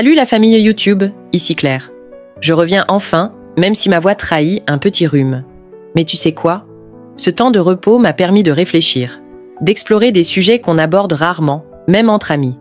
Salut la famille YouTube, ici Claire. Je reviens enfin, même si ma voix trahit un petit rhume. Mais tu sais quoi? Ce temps de repos m'a permis de réfléchir, d'explorer des sujets qu'on aborde rarement, même entre amis.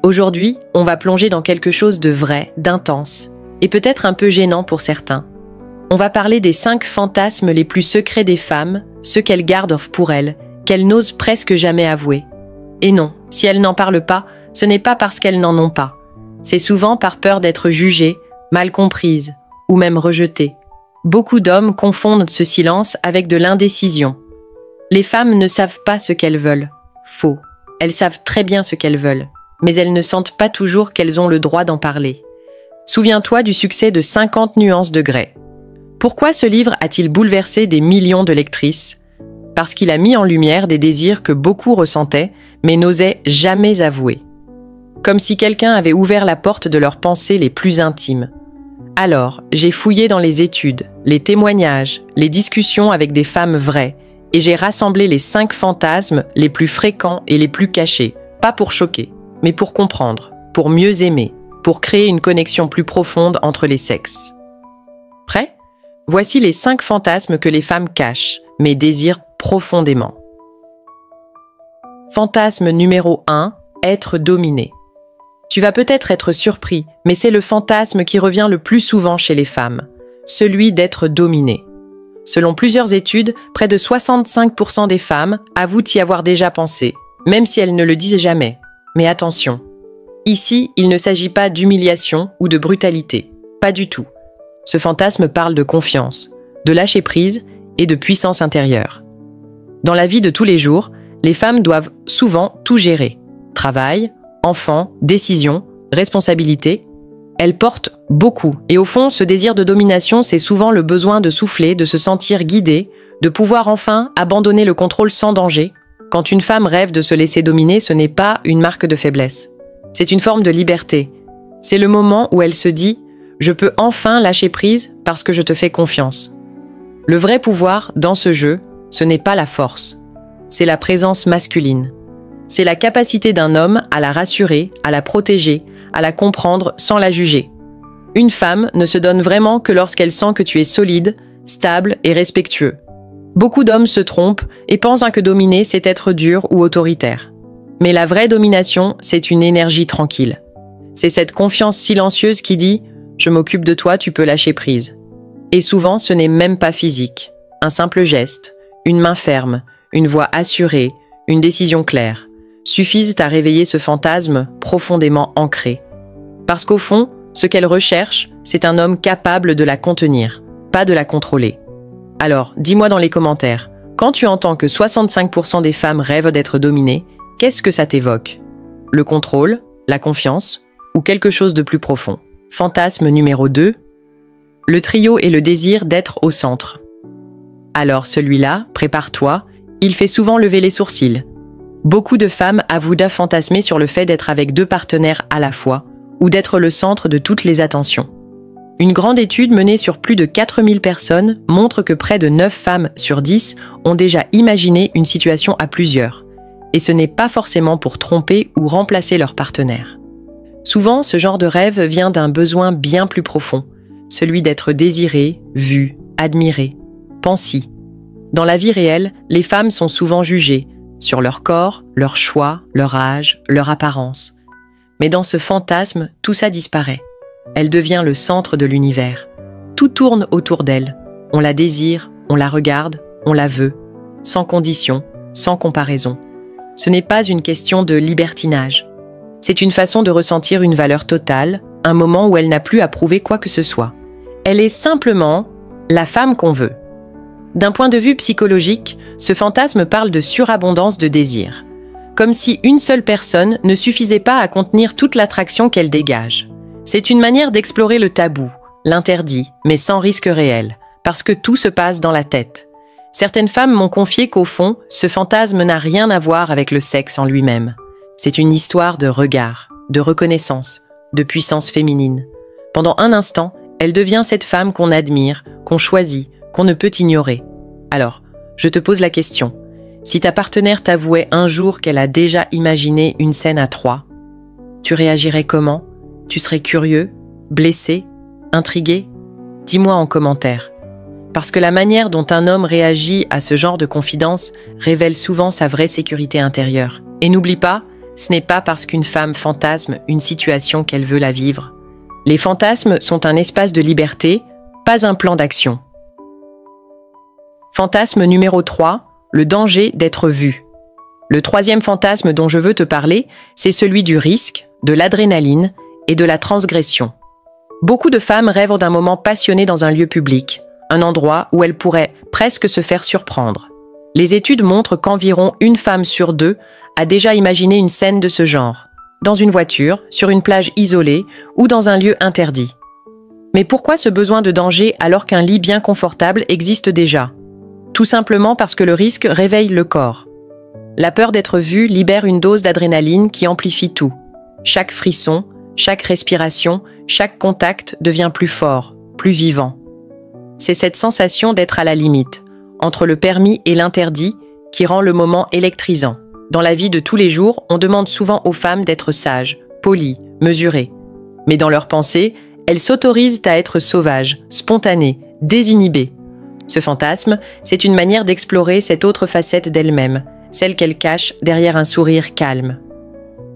Aujourd'hui, on va plonger dans quelque chose de vrai, d'intense, et peut-être un peu gênant pour certains. On va parler des 5 fantasmes les plus secrets des femmes, ceux qu'elles gardent pour elles, qu'elles n'osent presque jamais avouer. Et non, si elles n'en parlent pas, ce n'est pas parce qu'elles n'en ont pas. C'est souvent par peur d'être jugées, mal comprises, ou même rejetées. Beaucoup d'hommes confondent ce silence avec de l'indécision. Les femmes ne savent pas ce qu'elles veulent. Faux. Elles savent très bien ce qu'elles veulent, mais elles ne sentent pas toujours qu'elles ont le droit d'en parler. Souviens-toi du succès de 50 nuances de Grey. Pourquoi ce livre a-t-il bouleversé des millions de lectrices? Parce qu'il a mis en lumière des désirs que beaucoup ressentaient, mais n'osaient jamais avouer. Comme si quelqu'un avait ouvert la porte de leurs pensées les plus intimes. Alors, j'ai fouillé dans les études, les témoignages, les discussions avec des femmes vraies, et j'ai rassemblé les 5 fantasmes les plus fréquents et les plus cachés, pas pour choquer, mais pour comprendre, pour mieux aimer, pour créer une connexion plus profonde entre les sexes. Prêt? Voici les 5 fantasmes que les femmes cachent, mais désirent profondément. Fantasme numéro 1, être dominé. Tu vas peut-être être surpris, mais c'est le fantasme qui revient le plus souvent chez les femmes, celui d'être dominé. Selon plusieurs études, près de 65% des femmes avouent y avoir déjà pensé, même si elles ne le disent jamais. Mais attention, ici, il ne s'agit pas d'humiliation ou de brutalité, pas du tout. Ce fantasme parle de confiance, de lâcher prise et de puissance intérieure. Dans la vie de tous les jours, les femmes doivent souvent tout gérer. Travail, enfants, décisions, responsabilités. Elles portent beaucoup. Et au fond, ce désir de domination, c'est souvent le besoin de souffler, de se sentir guidée, de pouvoir enfin abandonner le contrôle sans danger. Quand une femme rêve de se laisser dominer, ce n'est pas une marque de faiblesse. C'est une forme de liberté. C'est le moment où elle se dit « Je peux enfin lâcher prise parce que je te fais confiance ». Le vrai pouvoir, dans ce jeu, ce n'est pas la force. C'est la présence masculine. C'est la capacité d'un homme à la rassurer, à la protéger, à la comprendre sans la juger. Une femme ne se donne vraiment que lorsqu'elle sent que tu es solide, stable et respectueux. Beaucoup d'hommes se trompent et pensent que dominer, c'est être dur ou autoritaire. Mais la vraie domination, c'est une énergie tranquille. C'est cette confiance silencieuse qui dit « Je m'occupe de toi, tu peux lâcher prise ». Et souvent, ce n'est même pas physique. Un simple geste, une main ferme, une voix assurée, une décision claire suffisent à réveiller ce fantasme profondément ancré. Parce qu'au fond, ce qu'elle recherche, c'est un homme capable de la contenir, pas de la contrôler. Alors, dis-moi dans les commentaires, quand tu entends que 65% des femmes rêvent d'être dominées, qu'est-ce que ça t'évoque? Le contrôle, la confiance ou quelque chose de plus profond? Fantasme numéro 2, le trio et le désir d'être au centre. Alors celui-là, prépare-toi, il fait souvent lever les sourcils. Beaucoup de femmes avouent fantasmer sur le fait d'être avec 2 partenaires à la fois, ou d'être le centre de toutes les attentions. Une grande étude menée sur plus de 4000 personnes montre que près de 9 femmes sur 10 ont déjà imaginé une situation à plusieurs. Et ce n'est pas forcément pour tromper ou remplacer leur partenaire. Souvent, ce genre de rêve vient d'un besoin bien plus profond, celui d'être désiré, vu, admiré, pensé. Dans la vie réelle, les femmes sont souvent jugées, sur leur corps, leur choix, leur âge, leur apparence. Mais dans ce fantasme, tout ça disparaît. Elle devient le centre de l'univers. Tout tourne autour d'elle. On la désire, on la regarde, on la veut, sans condition, sans comparaison. Ce n'est pas une question de libertinage. C'est une façon de ressentir une valeur totale, un moment où elle n'a plus à prouver quoi que ce soit. Elle est simplement la femme qu'on veut. D'un point de vue psychologique, ce fantasme parle de surabondance de désir. Comme si une seule personne ne suffisait pas à contenir toute l'attraction qu'elle dégage. C'est une manière d'explorer le tabou, l'interdit, mais sans risque réel, parce que tout se passe dans la tête. Certaines femmes m'ont confié qu'au fond, ce fantasme n'a rien à voir avec le sexe en lui-même. C'est une histoire de regard, de reconnaissance, de puissance féminine. Pendant un instant, elle devient cette femme qu'on admire, qu'on choisit, qu'on ne peut ignorer. Alors, je te pose la question. Si ta partenaire t'avouait un jour qu'elle a déjà imaginé une scène à 3, tu réagirais comment? Tu serais curieux, blessé, intrigué? Dis-moi en commentaire. Parce que la manière dont un homme réagit à ce genre de confidence révèle souvent sa vraie sécurité intérieure. Et n'oublie pas, ce n'est pas parce qu'une femme fantasme une situation qu'elle veut la vivre. Les fantasmes sont un espace de liberté, pas un plan d'action. Fantasme numéro 3, le danger d'être vu. Le troisième fantasme dont je veux te parler, c'est celui du risque, de l'adrénaline et de la transgression. Beaucoup de femmes rêvent d'un moment passionné dans un lieu public, un endroit où elles pourraient presque se faire surprendre. Les études montrent qu'environ une femme sur 2 a déjà imaginé une scène de ce genre, dans une voiture, sur une plage isolée ou dans un lieu interdit. Mais pourquoi ce besoin de danger alors qu'un lit bien confortable existe déjà? Tout simplement parce que le risque réveille le corps. La peur d'être vu libère une dose d'adrénaline qui amplifie tout. Chaque frisson, chaque respiration, chaque contact devient plus fort, plus vivant. C'est cette sensation d'être à la limite, entre le permis et l'interdit, qui rend le moment électrisant. Dans la vie de tous les jours, on demande souvent aux femmes d'être sages, polies, mesurées. Mais dans leurs pensées, elles s'autorisent à être sauvages, spontanées, désinhibées. Ce fantasme, c'est une manière d'explorer cette autre facette d'elle-même, celle qu'elle cache derrière un sourire calme.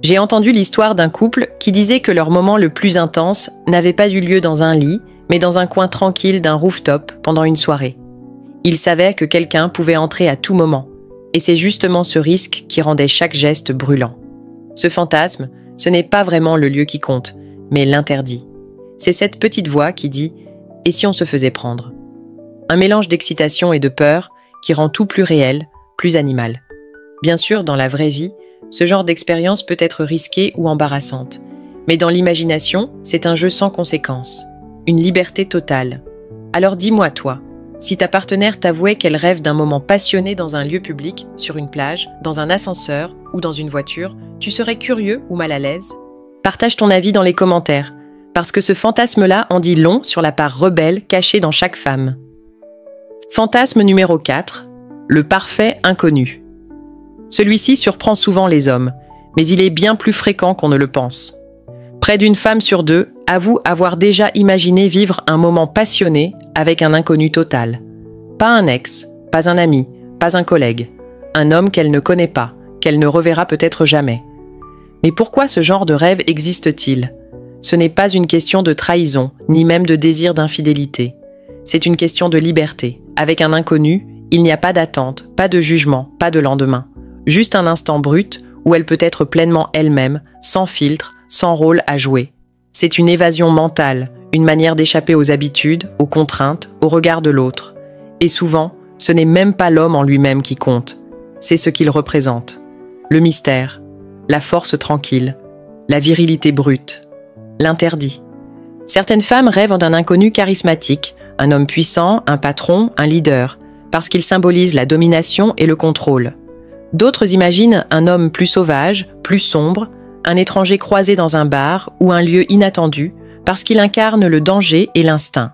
J'ai entendu l'histoire d'un couple qui disait que leur moment le plus intense n'avait pas eu lieu dans un lit, mais dans un coin tranquille d'un rooftop pendant une soirée. Ils savaient que quelqu'un pouvait entrer à tout moment, et c'est justement ce risque qui rendait chaque geste brûlant. Ce fantasme, ce n'est pas vraiment le lieu qui compte, mais l'interdit. C'est cette petite voix qui dit « Et si on se faisait prendre ?» Un mélange d'excitation et de peur qui rend tout plus réel, plus animal. Bien sûr, dans la vraie vie, ce genre d'expérience peut être risquée ou embarrassante. Mais dans l'imagination, c'est un jeu sans conséquence. Une liberté totale. Alors dis-moi toi, si ta partenaire t'avouait qu'elle rêve d'un moment passionné dans un lieu public, sur une plage, dans un ascenseur ou dans une voiture, tu serais curieux ou mal à l'aise? Partage ton avis dans les commentaires, parce que ce fantasme-là en dit long sur la part rebelle cachée dans chaque femme. Fantasme numéro 4, le parfait inconnu. Celui-ci surprend souvent les hommes, mais il est bien plus fréquent qu'on ne le pense. Près d'une femme sur 2 avoue avoir déjà imaginé vivre un moment passionné avec un inconnu total. Pas un ex, pas un ami, pas un collègue. Un homme qu'elle ne connaît pas, qu'elle ne reverra peut-être jamais. Mais pourquoi ce genre de rêve existe-t-il? Ce n'est pas une question de trahison, ni même de désir d'infidélité. C'est une question de liberté. Avec un inconnu, il n'y a pas d'attente, pas de jugement, pas de lendemain. Juste un instant brut où elle peut être pleinement elle-même, sans filtre, sans rôle à jouer. C'est une évasion mentale, une manière d'échapper aux habitudes, aux contraintes, au regard de l'autre. Et souvent, ce n'est même pas l'homme en lui-même qui compte. C'est ce qu'il représente. Le mystère, la force tranquille, la virilité brute, l'interdit. Certaines femmes rêvent d'un inconnu charismatique, un homme puissant, un patron, un leader, parce qu'il symbolise la domination et le contrôle. D'autres imaginent un homme plus sauvage, plus sombre, un étranger croisé dans un bar ou un lieu inattendu, parce qu'il incarne le danger et l'instinct.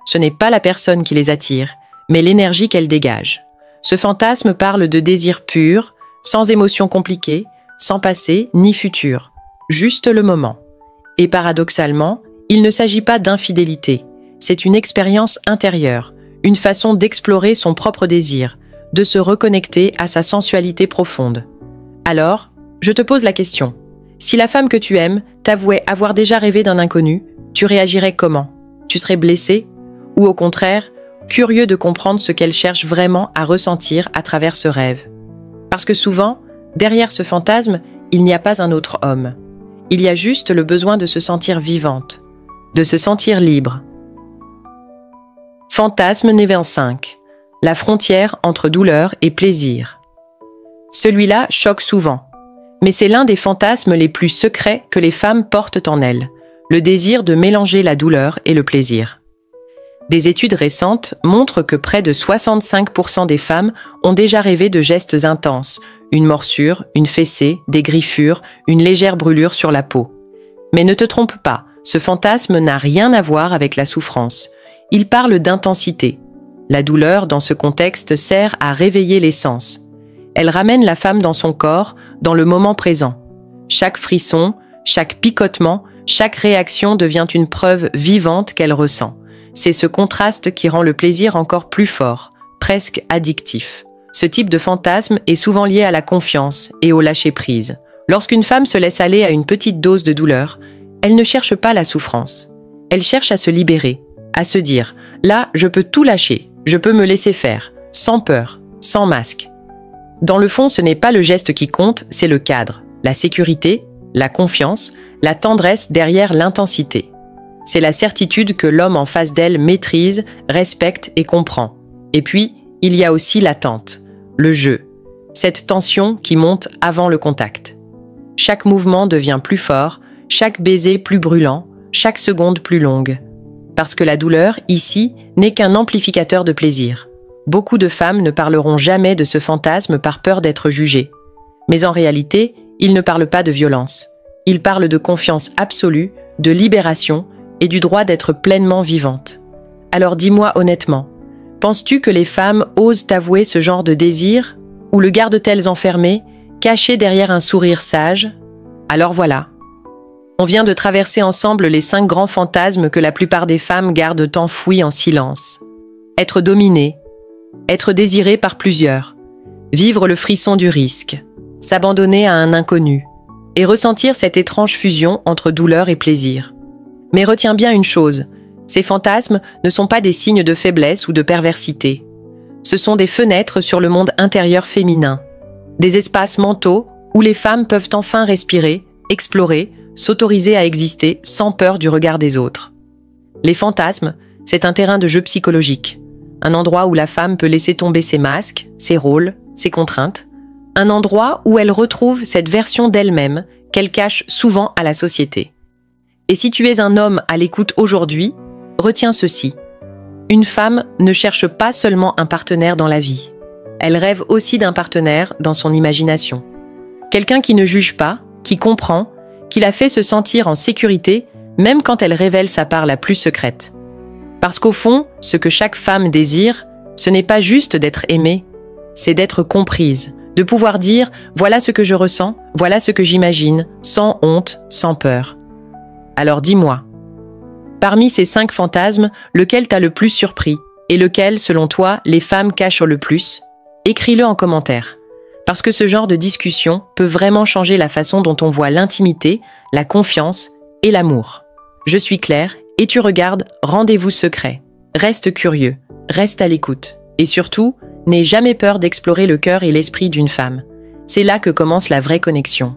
Ce n'est pas la personne qui les attire, mais l'énergie qu'elle dégage. Ce fantasme parle de désir pur, sans émotions compliquées, sans passé ni futur, juste le moment. Et paradoxalement, il ne s'agit pas d'infidélité, c'est une expérience intérieure, une façon d'explorer son propre désir, de se reconnecter à sa sensualité profonde. Alors, je te pose la question. Si la femme que tu aimes t'avouait avoir déjà rêvé d'un inconnu, tu réagirais comment? Tu serais blessé? Ou au contraire, curieux de comprendre ce qu'elle cherche vraiment à ressentir à travers ce rêve? Parce que souvent, derrière ce fantasme, il n'y a pas un autre homme. Il y a juste le besoin de se sentir vivante, de se sentir libre. Fantasme numéro 5. La frontière entre douleur et plaisir. Celui-là choque souvent. Mais c'est l'un des fantasmes les plus secrets que les femmes portent en elles, le désir de mélanger la douleur et le plaisir. Des études récentes montrent que près de 65% des femmes ont déjà rêvé de gestes intenses, une morsure, une fessée, des griffures, une légère brûlure sur la peau. Mais ne te trompe pas, ce fantasme n'a rien à voir avec la souffrance. Il parle d'intensité. La douleur, dans ce contexte, sert à réveiller les sens. Elle ramène la femme dans son corps, dans le moment présent. Chaque frisson, chaque picotement, Chaque réaction devient une preuve vivante qu'elle ressent. C'est ce contraste qui rend le plaisir encore plus fort, presque addictif. Ce type de fantasme est souvent lié à la confiance et au lâcher-prise. Lorsqu'une femme se laisse aller à une petite dose de douleur, elle ne cherche pas la souffrance. Elle cherche à se libérer, à se dire « là, je peux tout lâcher, je peux me laisser faire, sans peur, sans masque ». Dans le fond, ce n'est pas le geste qui compte, c'est le cadre, la sécurité, la confiance, la tendresse derrière l'intensité. C'est la certitude que l'homme en face d'elle maîtrise, respecte et comprend. Et puis, il y a aussi l'attente, le jeu, cette tension qui monte avant le contact. Chaque mouvement devient plus fort, chaque baiser plus brûlant, chaque seconde plus longue. Parce que la douleur, ici, n'est qu'un amplificateur de plaisir. Beaucoup de femmes ne parleront jamais de ce fantasme par peur d'être jugées. Mais en réalité, ils ne parlent pas de violence. Ils parlent de confiance absolue, de libération et du droit d'être pleinement vivante. Alors dis-moi honnêtement, penses-tu que les femmes osent avouer ce genre de désir ou le gardent-elles enfermé, caché derrière un sourire sage? Alors voilà. On vient de traverser ensemble les 5 grands fantasmes que la plupart des femmes gardent enfouis en silence. Être dominée, être désirée par plusieurs, vivre le frisson du risque, s'abandonner à un inconnu et ressentir cette étrange fusion entre douleur et plaisir. Mais retiens bien une chose, ces fantasmes ne sont pas des signes de faiblesse ou de perversité. Ce sont des fenêtres sur le monde intérieur féminin, des espaces mentaux où les femmes peuvent enfin respirer, explorer, s'autoriser à exister sans peur du regard des autres. Les fantasmes, c'est un terrain de jeu psychologique, un endroit où la femme peut laisser tomber ses masques, ses rôles, ses contraintes, un endroit où elle retrouve cette version d'elle-même qu'elle cache souvent à la société. Et si tu es un homme à l'écoute aujourd'hui, retiens ceci. Une femme ne cherche pas seulement un partenaire dans la vie. Elle rêve aussi d'un partenaire dans son imagination. Quelqu'un qui ne juge pas, qui comprend, qui la fait se sentir en sécurité, même quand elle révèle sa part la plus secrète. Parce qu'au fond, ce que chaque femme désire, ce n'est pas juste d'être aimée, c'est d'être comprise, de pouvoir dire « voilà ce que je ressens, voilà ce que j'imagine, sans honte, sans peur ». Alors dis-moi, parmi ces 5 fantasmes, lequel t'a le plus surpris et lequel, selon toi, les femmes cachent le plus? Écris-le en commentaire. Parce que ce genre de discussion peut vraiment changer la façon dont on voit l'intimité, la confiance et l'amour. Je suis Claire et tu regardes Rendez-vous secret. Reste curieux, reste à l'écoute. Et surtout, n'aie jamais peur d'explorer le cœur et l'esprit d'une femme. C'est là que commence la vraie connexion.